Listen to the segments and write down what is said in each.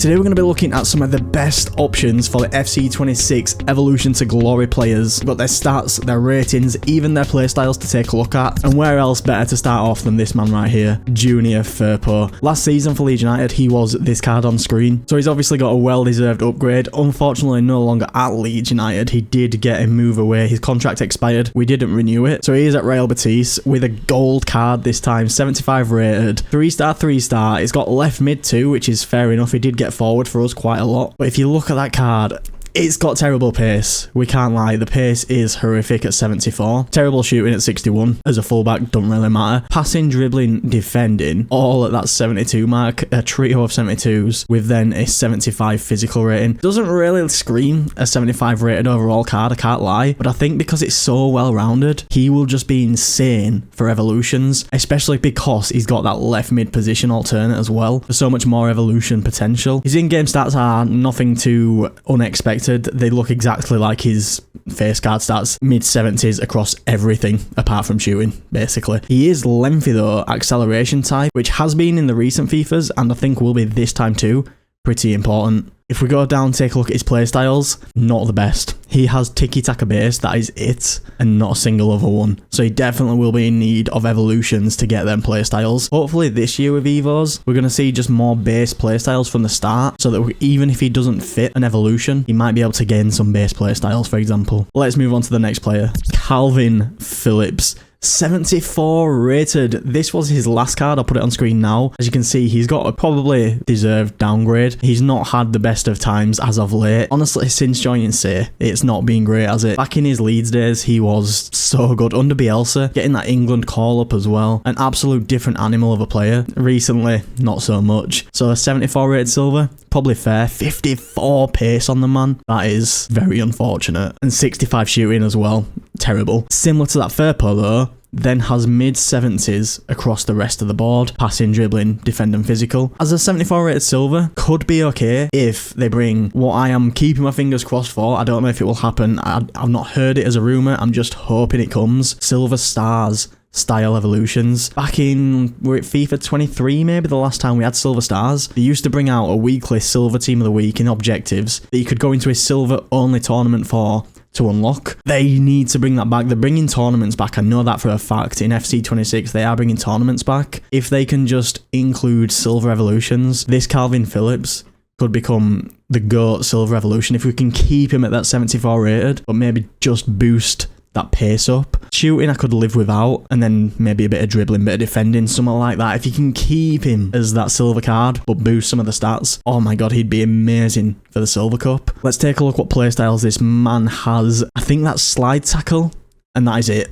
Today we're going to be looking at some of the best options for the FC26 Evolution to Glory players. We've got their stats, their ratings, even their playstyles to take a look at. And where else better to start off than this man right here, Junior Firpo. Last season for Leeds United, he was this card on screen. So he's obviously got a well-deserved upgrade. Unfortunately, no longer at Leeds United. He did get a move away. His contract expired. We didn't renew it. So he is at Real Betis with a gold card this time, 75 rated. 3-star, 3-star. It's got left mid too, which is fair enough. He did get forward for us quite a lot. But if you look at that card, it's got terrible pace. We can't lie. The pace is horrific at 74. Terrible shooting at 61. As a fullback, don't really matter. Passing, dribbling, defending, all at that 72 mark. A trio of 72s with then a 75 physical rating. Doesn't really scream a 75 rated overall card, I can't lie. But I think because it's so well-rounded, he will just be insane for evolutions. Especially because he's got that left mid position alternate as well. There's so much more evolution potential. His in-game stats are nothing too unexpected. They look exactly like his face card stats, mid-70s across everything apart from shooting, basically. He is lengthy though, acceleration type, which has been in the recent FIFAs and I think will be this time too. Pretty important. If we go down, take a look at his playstyles, not the best. He has tiki-taka base, that is it, and not a single other one. So he definitely will be in need of evolutions to get them playstyles. Hopefully this year with Evos, we're going to see just more base playstyles from the start, so that even if he doesn't fit an evolution, he might be able to gain some base playstyles, for example. Let's move on to the next player. Calvin Phillips. 74 rated. This was his last card. I'll put it on screen now. As you can see, he's got a probably deserved downgrade. He's not had the best of times as of late. Honestly, since joining Say, it's not been great, has it? Back in his Leeds days, he was so good. Under Bielsa, getting that England call up as well. An absolute different animal of a player. Recently, not so much. So a 74 rated silver, probably fair. 54 pace on the man. That is very unfortunate. And 65 shooting as well. Terrible. Similar to that Firpo though, then has mid-70s across the rest of the board. Passing, dribbling, defending, physical. As a 74 rated silver, could be okay if they bring what I am keeping my fingers crossed for. I don't know if it will happen. I've not heard it as a rumour. I'm just hoping it comes. Silver stars style evolutions. Back in, we're at FIFA 23 maybe, the last time we had silver stars. They used to bring out a weekly silver team of the week in objectives that you could go into a silver only tournament for to unlock. They need to bring that back. They're bringing tournaments back. I know that for a fact. In FC26, they are bringing tournaments back. If they can just include silver evolutions, this Calvin Phillips could become the GOAT silver evolution if we can keep him at that 74 rated, but maybe just boost that pace up. Shooting I could live without, and then maybe a bit of dribbling, bit of defending, something like that. If you can keep him as that silver card but boost some of the stats, oh my god, he'd be amazing for the Silver Cup. Let's take a look what playstyles this man has. I think that's slide tackle, and that is it.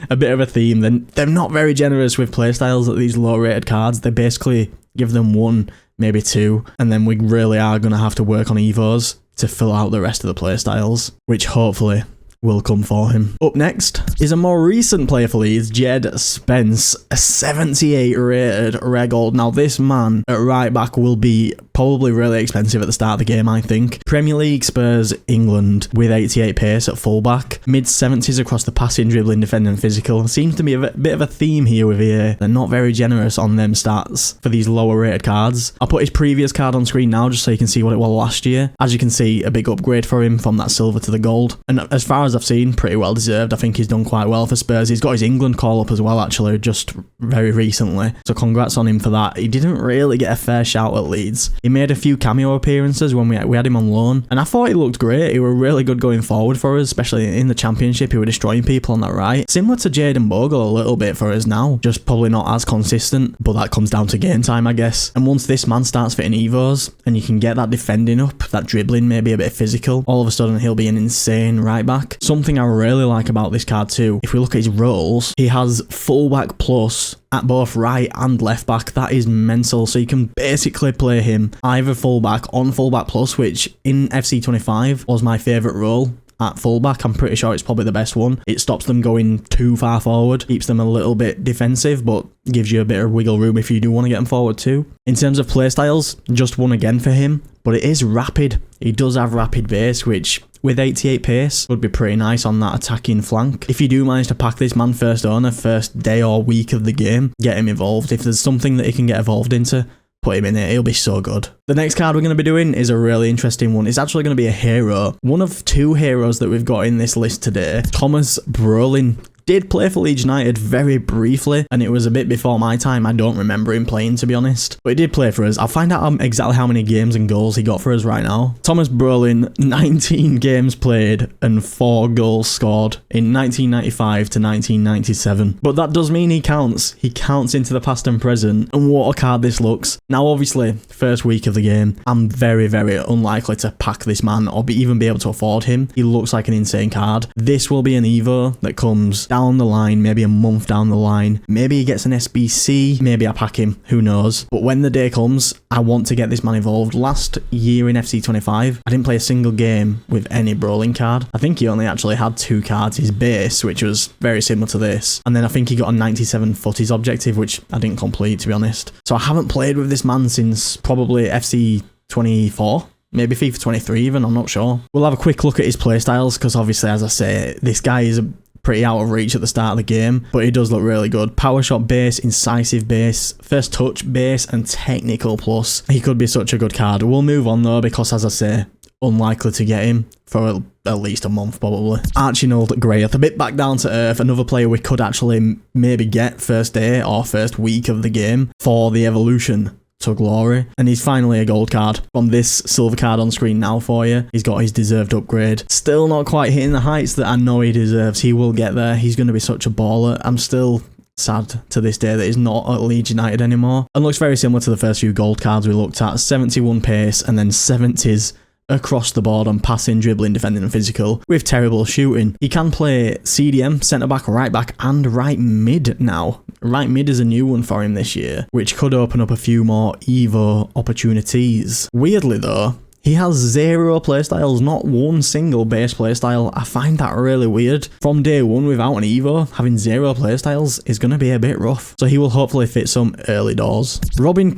A bit of a theme. Then they're not very generous with playstyles at these low rated cards. They basically give them one, maybe two, and then we really are going to have to work on evos to fill out the rest of the playstyles, which hopefully will come for him. Up next is a more recent player for Leeds, Jaden Spence, a 78 rated rare gold. Now this man at right back will be probably really expensive at the start of the game, I think. Premier League, Spurs, England with 88 pace at fullback. Mid-70s across the passing, dribbling, defending, physical. Seems to be a bit of a theme here with EA. They're not very generous on them stats for these lower rated cards. I'll put his previous card on screen now just so you can see what it was last year. As you can see, a big upgrade for him from that silver to the gold. And as far as I've seen, pretty well deserved. I think he's done quite well for Spurs. He's got his England call up as well, actually, just very recently. So congrats on him for that. He didn't really get a fair shout at Leeds. He made a few cameo appearances when we had him on loan, and I thought he looked great. He were really good going forward for us, especially in the Championship. He were destroying people on that right. Similar to Jaden Bogle a little bit for us now, just probably not as consistent, but that comes down to game time, I guess. And once this man starts fitting evos, and you can get that defending up, that dribbling, maybe a bit physical, all of a sudden he'll be an insane right back. Something I really like about this card too, if we look at his roles, he has fullback plus at both right and left back. That is mental. So you can basically play him either fullback on fullback plus, which in FC25 was my favourite role at fullback. I'm pretty sure it's probably the best one. It stops them going too far forward, keeps them a little bit defensive, but gives you a bit of wiggle room if you do want to get them forward too. In terms of playstyles, just one again for him, but it is rapid. He does have rapid base, which with 88 pace would be pretty nice on that attacking flank. If you do manage to pack this man first owner, first day or week of the game, get him evolved. If there's something that he can get evolved into, put him in it. He'll be so good. The next card we're going to be doing is a really interesting one. It's actually going to be a hero. One of two heroes that we've got in this list today. Tomas Brolin did play for Leeds United very briefly, and it was a bit before my time. I don't remember him playing, to be honest, but he did play for us. I'll find out exactly how many games and goals he got for us right now. Tomas Brolin, 19 games played and 4 goals scored in 1995 to 1997. But that does mean he counts. He counts into the past and present, and what a card this looks. Now, obviously, first week of the game, I'm very, very unlikely to pack this man or even be able to afford him. He looks like an insane card. This will be an Evo that comes down the line, maybe a month down the line. Maybe he gets an SBC, maybe I pack him, who knows. But when the day comes, I want to get this man involved. Last year in FC25, I didn't play a single game with any Brolin card. I think he only actually had 2 cards, his base, which was very similar to this. And then I think he got a 97 footies objective, which I didn't complete, to be honest. So I haven't played with this man since probably FC24. Maybe FIFA 23 even, I'm not sure. We'll have a quick look at his playstyles, because obviously, as I say, this guy is pretty out of reach at the start of the game, but he does look really good. Power shot base, incisive base, first touch base, and technical plus. He could be such a good card. We'll move on though, because as I say, unlikely to get him for at least a month probably. Archie Gray, a bit back down to earth, another player we could actually maybe get first day or first week of the game for the evolution to glory, and he's finally a gold card from this silver card on screen now for you. He's got his deserved upgrade. Still not quite hitting the heights that I know he deserves. He will get there. He's going to be such a baller. I'm still sad to this day that he's not at Leeds United anymore, and looks very similar to the first few gold cards we looked at. 71 pace and then 70s across the board on passing, dribbling, defending and physical, with terrible shooting. He can play CDM, centre back, right back and right mid now. Right mid is a new one for him this year, which could open up a few more Evo opportunities. Weirdly though, he has 0 playstyles, not one single base playstyle. I find that really weird. From day one without an Evo, having 0 playstyles is going to be a bit rough. So he will hopefully fit some early doors.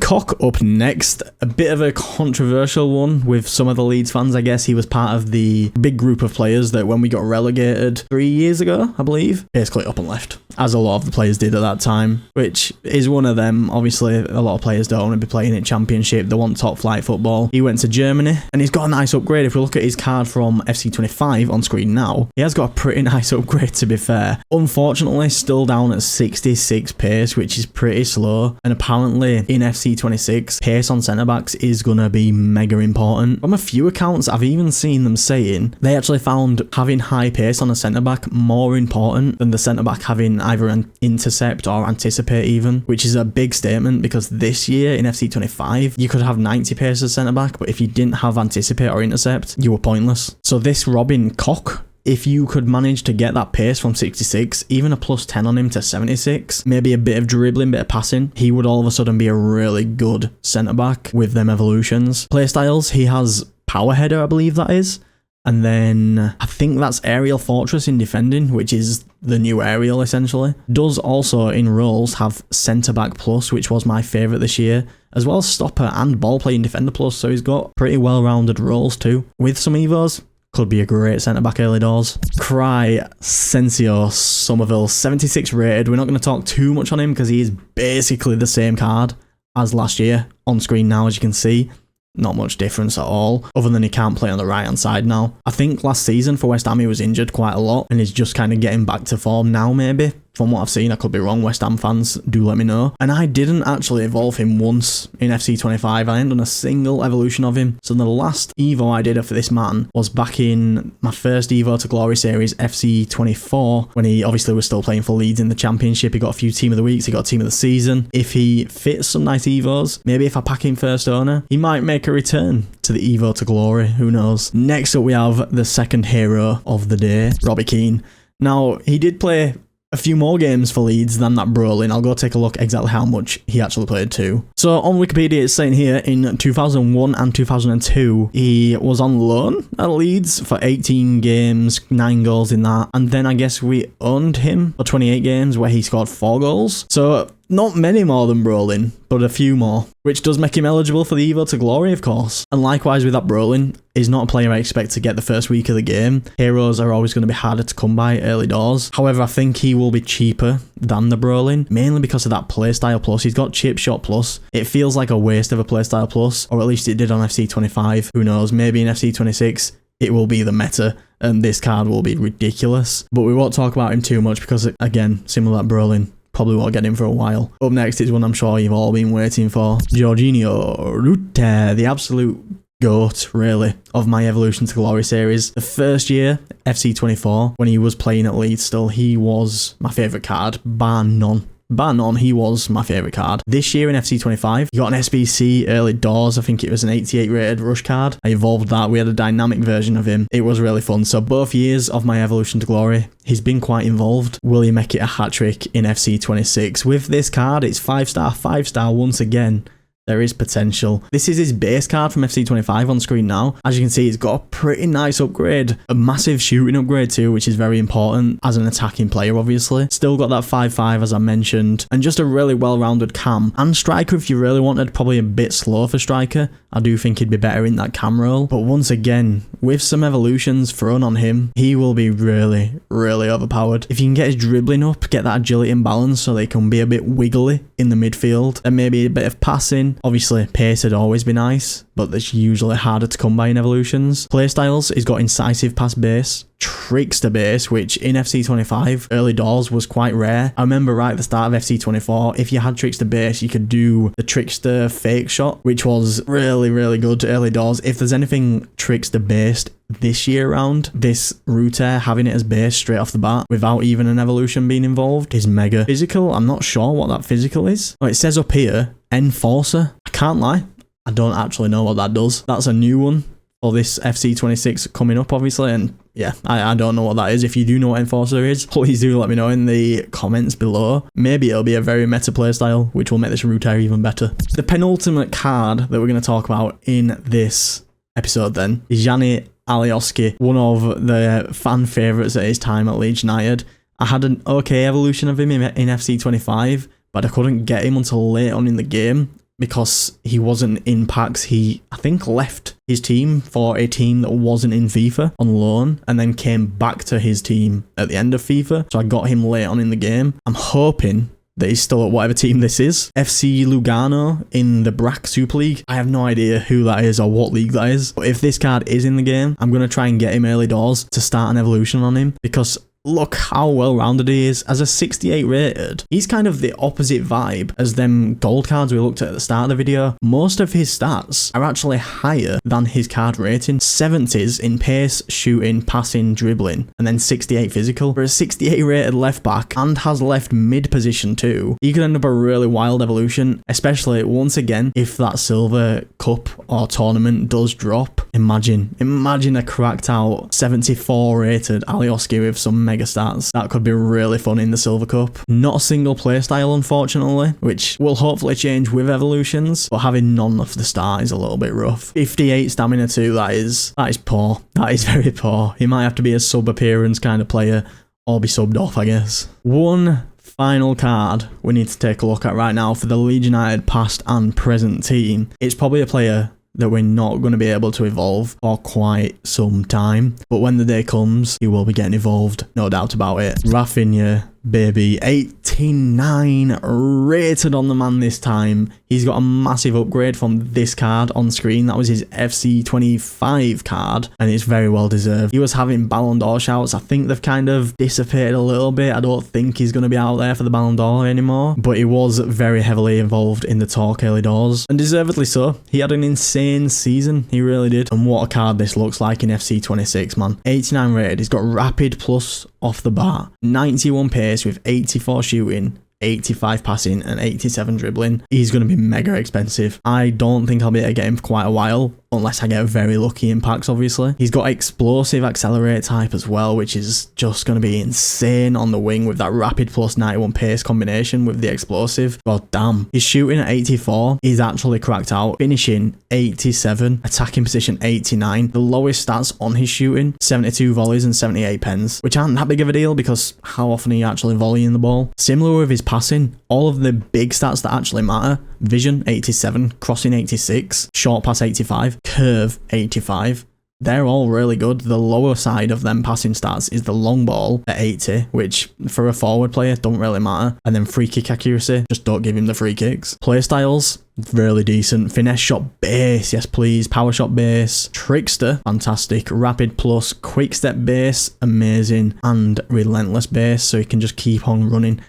Koch up next. A bit of a controversial one with some of the Leeds fans, I guess. He was part of the big group of players that when we got relegated 3 years ago, I believe, basically up and left, as a lot of the players did at that time, which is one of them. Obviously, a lot of players don't want to be playing in Championship. They want top flight football. He went to Germany, and he's got a nice upgrade. If we look at his card from FC25 on screen now, he has got a pretty nice upgrade, to be fair. Unfortunately, still down at 66 pace, which is pretty slow. And apparently in FC26, pace on centre-backs is going to be mega important. From a few accounts, I've even seen them saying they actually found having high pace on a centre-back more important than the centre-back having either an intercept or anticipate even, which is a big statement, because this year in FC25, you could have 90 pace as centre-back, but if you didn't have anticipate or intercept, you were pointless. So this Koch, if you could manage to get that pace from 66, even a plus 10 on him to 76, maybe a bit of dribbling, bit of passing, he would all of a sudden be a really good centre-back with them evolutions. Playstyles, he has power header, I believe that is. And then I think that's aerial fortress in defending, which is the new aerial essentially. Does also in roles have centre back plus, which was my favourite this year, as well as stopper and ball playing defender plus, so he's got pretty well rounded roles too. With some Evos, could be a great centre back early doors. Crysensio Summerville, 76 rated. We're not going to talk too much on him because he is basically the same card as last year on screen now, as you can see. Not much difference at all, other than he can't play on the right hand side now. I think last season for West Ham he was injured quite a lot and is just kind of getting back to form now maybe. From what I've seen, I could be wrong. West Ham fans, do let me know. And I didn't actually evolve him once in FC25. I hadn't done a single evolution of him. So the last Evo I did for this man was back in my first Evo to Glory series, FC24, when he obviously was still playing for Leeds in the Championship. He got a few Team of the Weeks, he got Team of the Season. If he fits some nice Evos, maybe if I pack him first owner, he might make a return to the Evo to Glory. Who knows? Next up we have the second hero of the day, Robbie Keane. Now, he did play a few more games for Leeds than that Brolin. I'll go take a look exactly how much he actually played too. So on Wikipedia it's saying here in 2001 and 2002 he was on loan at Leeds for 18 games, 9 goals in that, and then I guess we owned him for 28 games where he scored 4 goals. So Not many more than Brolin, but a few more, which does make him eligible for the Evo to Glory, of course. And likewise with that Brolin, he's not a player I expect to get the first week of the game. Heroes are always going to be harder to come by early doors. However, I think he will be cheaper than the Brolin, mainly because of that playstyle plus. He's got chip shot plus. It feels like a waste of a playstyle plus, or at least it did on FC25. Who knows, maybe in FC26 it will be the meta and this card will be ridiculous. But we won't talk about him too much because, again, similar to that Brolin, probably won't get him for a while. Up next is one I'm sure you've all been waiting for. Georginio Rutter, the absolute GOAT, really, of my Evolution to Glory series. The first year, FC24, when he was playing at Leeds still, he was my favourite card, bar none. Bar none, he was my favourite card. This year in FC25, he got an SBC early doors. I think it was an 88 rated rush card. I evolved that. We had a dynamic version of him. It was really fun. So both years of my Evolution to Glory, he's been quite involved. Will he make it a hat-trick in FC26? With this card, it's 5-star, 5-star once again. There is potential. This is his base card from FC25 on screen now. As you can see, he's got a pretty nice upgrade. A massive shooting upgrade too, which is very important as an attacking player, obviously. Still got that 5-5 as I mentioned. And just a really well-rounded cam. And striker, if you really wanted, probably a bit slow for striker. I do think he'd be better in that cam role. But once again, with some evolutions thrown on him, he will be really, really overpowered. If you can get his dribbling up, get that agility and balance so they can be a bit wiggly in the midfield, and maybe a bit of passing. Obviously, pace would always be nice, but that's usually harder to come by in evolutions. Playstyles, he's got incisive pass base, trickster base, which in FC25 early doors was quite rare. I remember right at the start of FC24, if you had trickster base, you could do the trickster fake shot, which was really, really good early doors. If there's anything trickster based this year around, this Rutter having it as base straight off the bat without even an evolution being involved is mega. Physical, I'm not sure what that physical is. Oh, it says up here, Enforcer. I can't lie, I don't actually know what that does. That's a new one for this FC26 coming up, obviously, and yeah, I don't know what that is. If you do know what Enforcer is, please do let me know in the comments below. Maybe it'll be a very meta playstyle, which will make this Rutter even better. The penultimate card that we're going to talk about in this episode then is Jani Alioski, one of the fan favourites at his time at Leeds United. I had an okay evolution of him in FC25, but I couldn't get him until late on in the game because he wasn't in packs. He, I think, left his team for a team that wasn't in FIFA on loan and then came back to his team at the end of FIFA. So I got him late on in the game. I'm hoping that he's still at whatever team this is. FC Lugano in the BRAC Super League. I have no idea who that is or what league that is. But if this card is in the game, I'm going to try and get him early doors to start an evolution on him because look how well-rounded he is. As a 68 rated, he's kind of the opposite vibe as them gold cards we looked at the start of the video. Most of his stats are actually higher than his card rating. 70s in pace, shooting, passing, dribbling, and then 68 physical. For a 68 rated left back and has left mid position too, he could end up a really wild evolution, especially once again if that silver cup or tournament does drop. Imagine a cracked out 74 rated Alioski with some mega stats. That could be really fun in the Silver Cup. Not a single playstyle, unfortunately, which will hopefully change with evolutions, but having none of the start is a little bit rough. 58 stamina too, that is poor. That is very poor. He might have to be a sub appearance kind of player or be subbed off, I guess. One final card we need to take a look at right now for the Leeds United past and present team. It's probably a player that we're not going to be able to evolve for quite some time, but when the day comes, he will be getting evolved, no doubt about it. Raphinha, baby, 89 rated on the man this time. He's got a massive upgrade from this card on screen. That was his FC25 card, and it's very well deserved. He was having Ballon d'Or shouts. I think they've kind of dissipated a little bit. I don't think he's going to be out there for the Ballon d'Or anymore, but he was very heavily involved in the talk early doors, and deservedly so. He had an insane season, he really did. And what a card this looks like in FC26, man. 89 rated. He's got rapid plus off the bat, 91 pace with 84 shooting, 85 passing and 87 dribbling. He's going to be mega expensive. I don't think I'll be able to get him for quite a while. unless I get very lucky in packs, obviously. He's got explosive accelerate type as well, which is just going to be insane on the wing with that rapid plus 91 pace combination with the explosive. God damn. He's shooting at 84. He's actually cracked out. Finishing 87. Attacking position 89. The lowest stats on his shooting, 72 volleys and 78 pens, which aren't that big of a deal because how often are you actually volleying the ball? Similar with his passing. All of the big stats that actually matter. Vision 87. Crossing 86. Short pass 85. Curve 85. They're all really good. The lower side of them passing stats is the long ball at 80, which for a forward player don't really matter. And then free kick accuracy, just don't give him the free kicks. Playstyles, really decent. Finesse shot base, yes please. Power shot base. Trickster, fantastic. Rapid plus, quick step base, amazing. And relentless base, so he can just keep on running.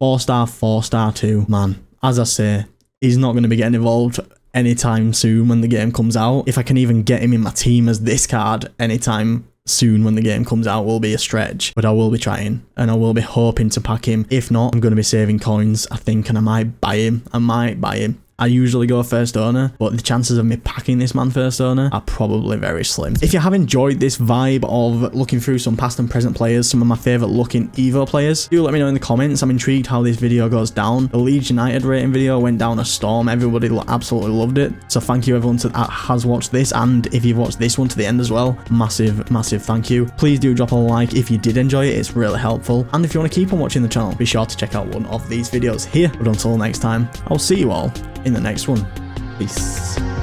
4-star, 4-star 2. Man, as I say, he's not going to be getting involved anytime soon when the game comes out. If I can even get him in my team as this card anytime soon when the game comes out will be a stretch, but I will be trying and I will be hoping to pack him. If not, I'm going to be saving coins, I think, and I might buy him. I usually go first owner, but the chances of me packing this man first owner are probably very slim. If you have enjoyed this vibe of looking through some past and present players, some of my favourite looking Evo players, do let me know in the comments. I'm intrigued how this video goes down. The Leeds United rating video went down a storm. Everybody absolutely loved it. So thank you everyone that has watched this, and if you've watched this one to the end as well, massive thank you. Please do drop a like if you did enjoy it. It's really helpful. And if you want to keep on watching the channel, be sure to check out one of these videos here. But until next time, I'll see you all in the next one. Peace.